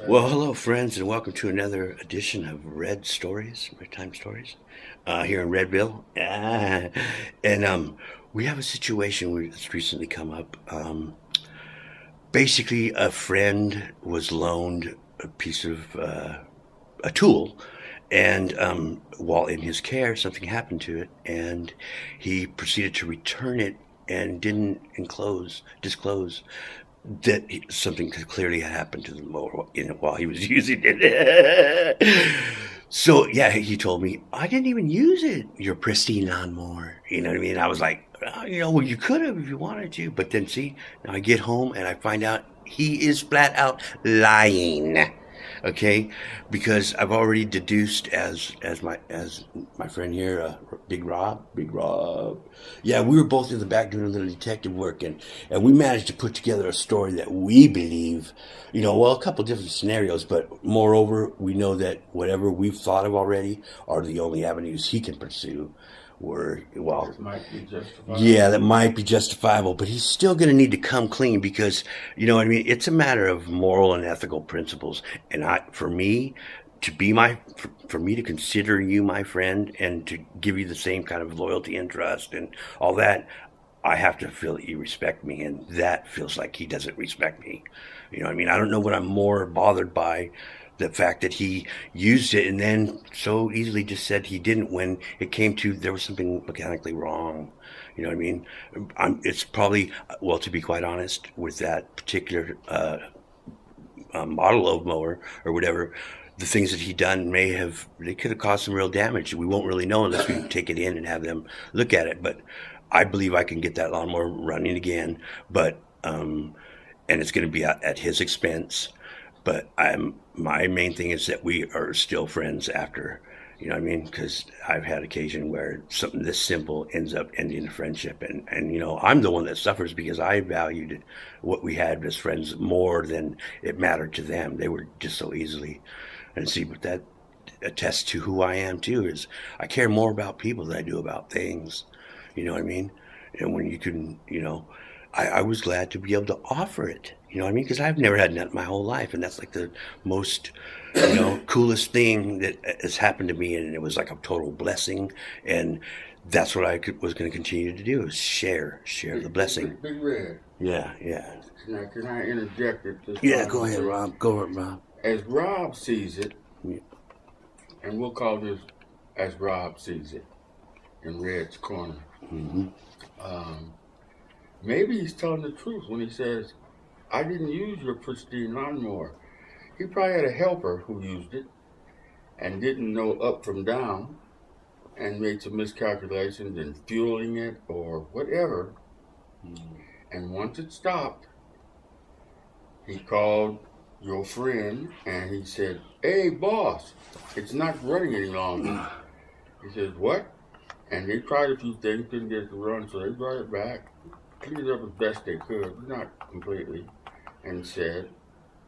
Well, hello, friends, and welcome to another edition of Red Stories, Red Time Stories, here in Redville. And we have a situation that's recently come up. Basically, a friend was loaned a piece of a tool, and while in his care, something happened to it, and he proceeded to return it and didn't disclose that something clearly had happened to them while he was using it. So yeah, he told me I didn't even use it. Your pristine lawnmower. You know what I mean? I was like, oh, well, you could have if you wanted to. But then see, now I get home and I find out he is flat out lying. Okay, because I've already deduced as my friend here, Big Rob. Yeah, we were both in the back doing a little detective work, and we managed to put together a story that we believe, well, a couple different scenarios, but moreover, we know that whatever we've thought of already are the only avenues he can pursue. Were well, It might be justified. yeah, that might be justifiable, but he's still going to need to come clean because, you know what I mean? It's a matter of moral and ethical principles. And for me, for me to consider you my friend and to give you the same kind of loyalty and trust and all that, I have to feel that you respect me. And that feels like he doesn't respect me. You know what I mean? I don't know what I'm more bothered by, the fact that he used it and then so easily just said he didn't when it came to there was something mechanically wrong. You know what I mean? It's probably, well, to be quite honest, with that particular model of mower or whatever, the things that he done they could have caused some real damage. We won't really know unless we take it in and have them look at it. But I believe I can get that lawnmower running again. But and it's going to be at his expense. But my main thing is that we are still friends after, you know what I mean? Because I've had occasion where something this simple ends up ending a friendship, and I'm the one that suffers because I valued what we had as friends more than it mattered to them. They were just so easily, and see, but that attests to who I am too. Is I care more about people than I do about things. You know what I mean? And when you can, I was glad to be able to offer it. You know what I mean? Because I've never had nut my whole life, and that's like the most, coolest thing that has happened to me, and it was like a total blessing. And that's what was going to continue to do is share the blessing. Big Red. Yeah, yeah, Can I interject at this yeah. time? Go ahead, Rob. Go ahead, Rob. As Rob sees it, Yeah. and we'll call this as Rob sees it in Red's corner. Mm-hmm. Maybe he's telling the truth when he says, I didn't use your pristine lawnmower. He probably had a helper who used it and didn't know up from down and made some miscalculations in fueling it or whatever. And once it stopped, he called your friend and he said, hey, boss, it's not running any longer. He says, what? And they tried a few things, couldn't get it to run, so they brought it back, cleaned it up as best they could, not completely, and said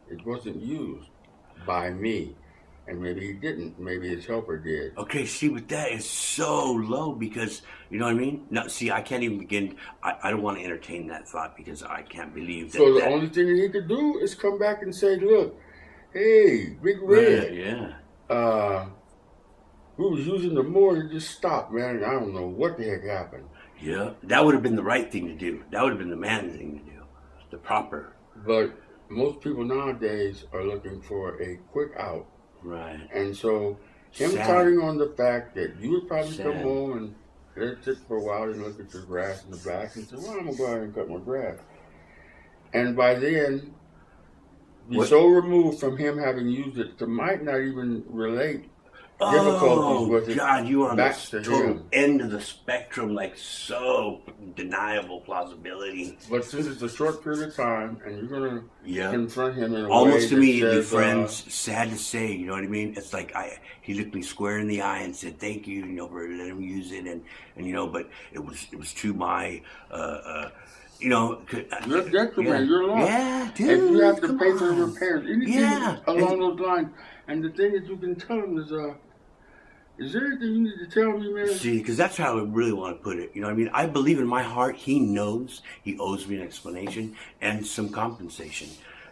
it wasn't used by me. And maybe he didn't. Maybe his helper did. Okay, see, but that is so low because, you know what I mean? No, see, I can't even begin. I don't want to entertain that thought because I can't believe that. So the only thing that he could do is come back and say, look, hey, Big Red. Yeah. We was using the mower and it just stopped, man. I don't know what the heck happened. Yeah, that would have been the right thing to do. That would have been the man thing to do. The proper. But most people nowadays are looking for a quick out. Right. And so him counting on the fact that you would probably come home and let it sit for a while and look at your grass in the back and say, well, I'm going to go ahead and cut my grass. And by then, be so removed from him having used it, it might not even relate difficulties with it. God, you are on the total him. end of the spectrum, like so deniable plausibility. But since it's a short period of time, and you're going to confront him in a almost way immediately, friends. Sad to say, you know what I mean? It's like he looked me square in the eye and said, "Thank you, for letting him use it," and but it was to my. You're a detriment. You're lost. Yeah, dude. If you have to pay for repairs, anything along those lines, and the thing that you can tell him is there anything you need to tell me, man? See, because that's how I really want to put it. You know what I mean? I believe in my heart he knows he owes me an explanation and some compensation.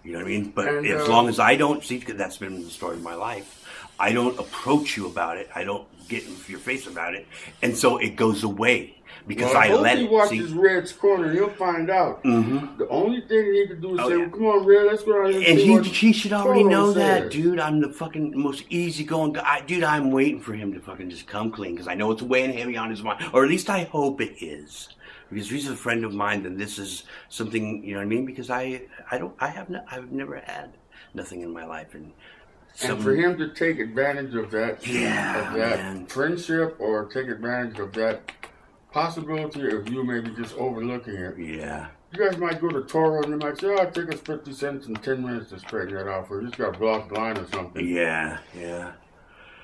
You know what I mean? But And, as long as I don't see, 'cause that's been the story of my life. I don't approach you about it. I don't get in your face about it, and so it goes away because Well, I hope let he it. watches See, Red's Corner. He'll find out. Mhm. The only thing he can do is Oh, say, yeah. well, "Come on, Red, let's go out here And see what he should already Toto know that, says." dude. I'm the fucking most easygoing guy. Dude, I'm waiting for him to fucking just come clean because I know it's weighing heavy on his mind, or at least I hope it is. Because if he's a friend of mine, then this is something, you know what I mean? Because I've never had nothing in my life, and And for him to take advantage of that, Yeah, man. friendship, or take advantage of that possibility of you maybe just overlooking it. yeah, You guys might go to Toro and they might say, "Oh, it take us 50 cents and 10 minutes to straighten that out for you. Just got a blocked line or something." yeah.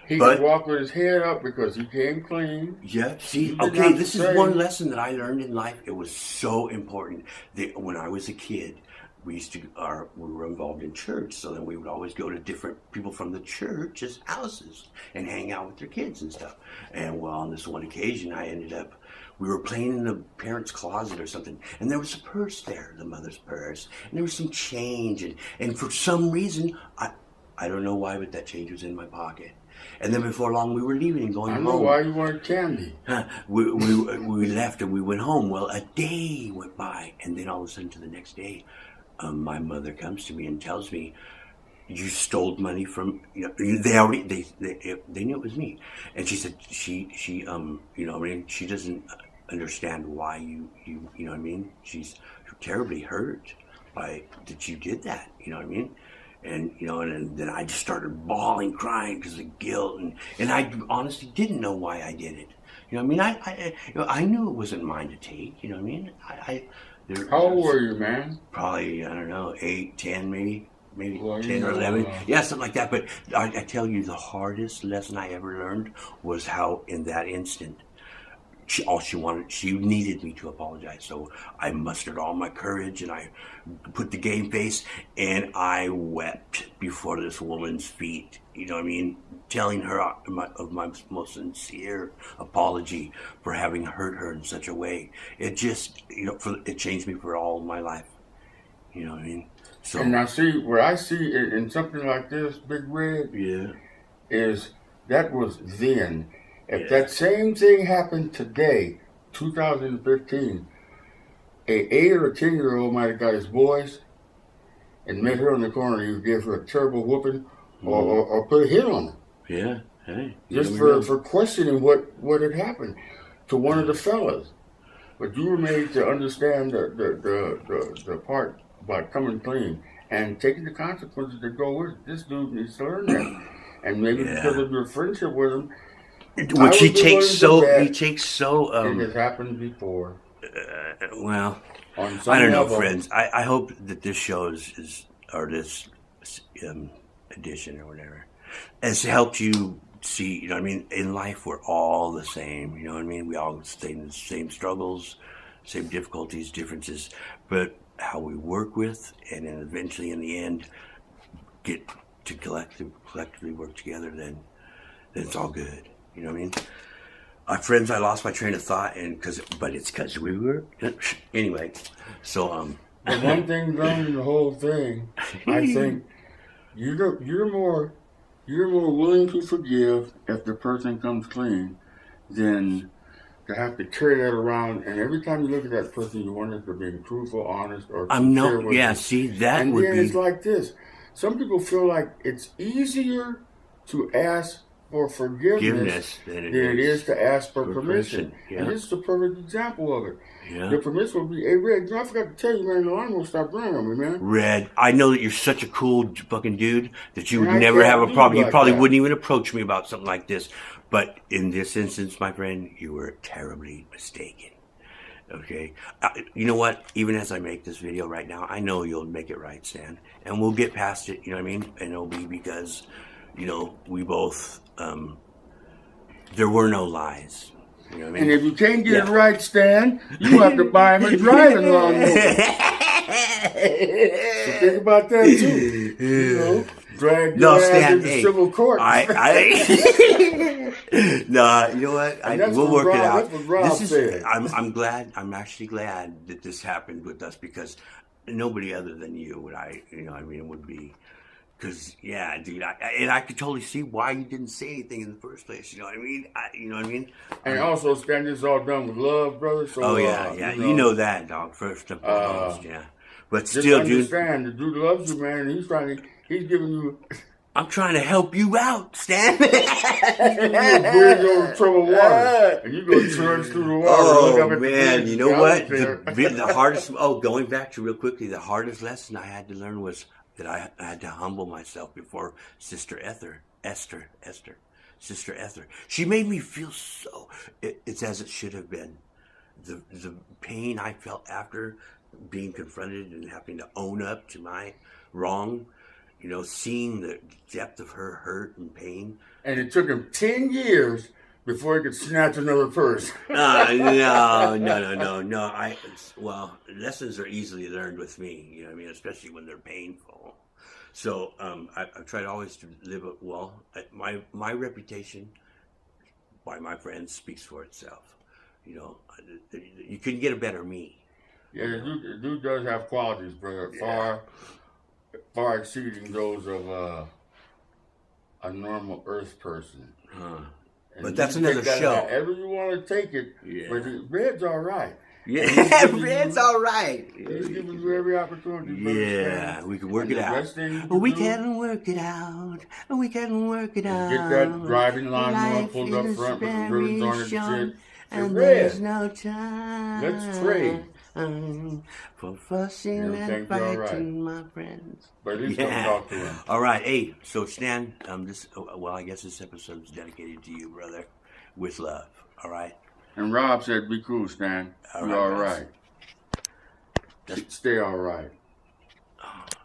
He But- could walk with his head up because he came clean. Yeah, see, You did okay, not this say- is one lesson that I learned in life. It was so important that when I was a kid, we were involved in church, so then we would always go to different people from the church's houses and hang out with their kids and stuff. And well, on this one occasion, we were playing in the parents' closet or something, and there was a purse there, the mother's purse, and there was some change, and for some reason, I don't know why, but that change was in my pocket. And then before long, we were leaving and going I home. know why you wanted candy. We left and we went home. Well, a day went by, and then all of a sudden, to the next day, my mother comes to me and tells me, "You stole money from." You know, they knew it was me, and she said she you know what I mean, she doesn't understand why you know what I mean. She's terribly hurt by that you did that. You know what I mean. And you know, and then I just started bawling, crying because of guilt, and I honestly didn't know why I did it. You know what I mean? I knew it wasn't mine to take. You know what I mean? How old were you, man? Probably, I don't know, 8, 10 maybe Well, 10 or you 11. know. Yeah, something like that. But I tell you, the hardest lesson I ever learned was how in that instant, she needed me to apologize. So I mustered all my courage and I put the game face and I wept before this woman's feet. You know what I mean? Telling her of my most sincere apology for having hurt her in such a way. It just, you know, it changed me for all of my life. You know what I mean? So, And now see, what I see in something like this, Big Red, yeah. is that was then. If Yeah. that same thing happened today, 2015, a 8 or 10-year-old might have got his voice and met her on the corner. He would give her a terrible whooping or put a hit on her. Yeah. Hey. you Just never know. for questioning what had happened to one of the fellas. But you were made to understand the part about coming clean and taking the consequences that go with it. This dude needs to learn that. And maybe Yeah. because of your friendship with him, Which he would be takes willing to so. bet He takes so. it has happened before. Well, On some I don't know, level. friends. I hope that this show or this edition or whatever has helped you see. You know what I mean? In life, we're all the same. You know what I mean? We all stay in the same struggles, same difficulties, differences, but how we work with, and then eventually, in the end, get to collectively work together. Then it's all good. You know what I mean? Friends, I lost my train of thought, but it's because we were anyway. So But one thing wrong in the whole thing, I think you're more willing to forgive if the person comes clean than to have to carry that around. And every time you look at that person, you wonder if they're being truthful, honest, or I'm sincere no. with Yeah, you. see, that And would then be. it's like this. Some people feel like it's easier to ask for forgiveness than than it is to ask for for permission. permission, yeah. And this is the perfect example of it. Yeah. The permission will be, "Hey, Red, I forgot to tell you, man, the line won't stop running on me, man." Red, I know that you're such a cool fucking dude that you would And I never can't have a be problem. You like probably that. wouldn't even approach me about something like this. But in this instance, my friend, you were terribly mistaken. Okay? You know what? Even as I make this video right now, I know you'll make it right, Stan. And we'll get past it, you know what I mean? And it'll be because, you know, we both, there were no lies. You know what I mean? And if you can't get it Yeah. right, Stan, you have to buy him a driving lawnmower. So think about that too. You know, drag No, your ass Stan, into hey, civil court. No, you know what? And that's We'll what work it Rob- out. that's what Rob said. I'm glad. I'm actually glad that this happened with us because nobody other than you would it would be. Because, yeah, dude, I could totally see why you didn't say anything in the first place. You know what I mean? And also, Stan, this is all done with love, brother. So, Oh, yeah. You know that, dog, first and foremost, yeah. But just still, dude, understand, the dude loves you, man. And he's giving you... I'm trying to help you out, Stan. You bridge over troubled water, and you go trudge through the water. Look Oh, up at the man, bridge, you know and what? out there. The hardest, going back to real quickly, the hardest lesson I had to learn was that I had to humble myself before Sister Esther. She made me feel so, it's as it should have been. The pain I felt after being confronted and having to own up to my wrong, seeing the depth of her hurt and pain. And it took him 10 years before he could snatch another purse. No. Lessons are easily learned with me, especially when they're painful. So I tried always to live it well. My reputation by my friends speaks for itself. You couldn't get a better me. Yeah, the dude does have qualities, brother, far exceeding those of a normal Earth person. But that's another show. However you want to take it, but Red's all right. Yeah, Red's all right. He's giving you every opportunity. Yeah, we can work it out. We can work it out. We can work it out. Get that driving lawnmower pulled up front with the ribbons on it and shit. And there's no time. Let's trade. For fussing and fighting, my friends. But at least don't talk to him. All right, hey. So Stan, I guess this episode is dedicated to you, brother, with love. All right. And Rob said, "Be cool, Stan. Be all right. Stay all right."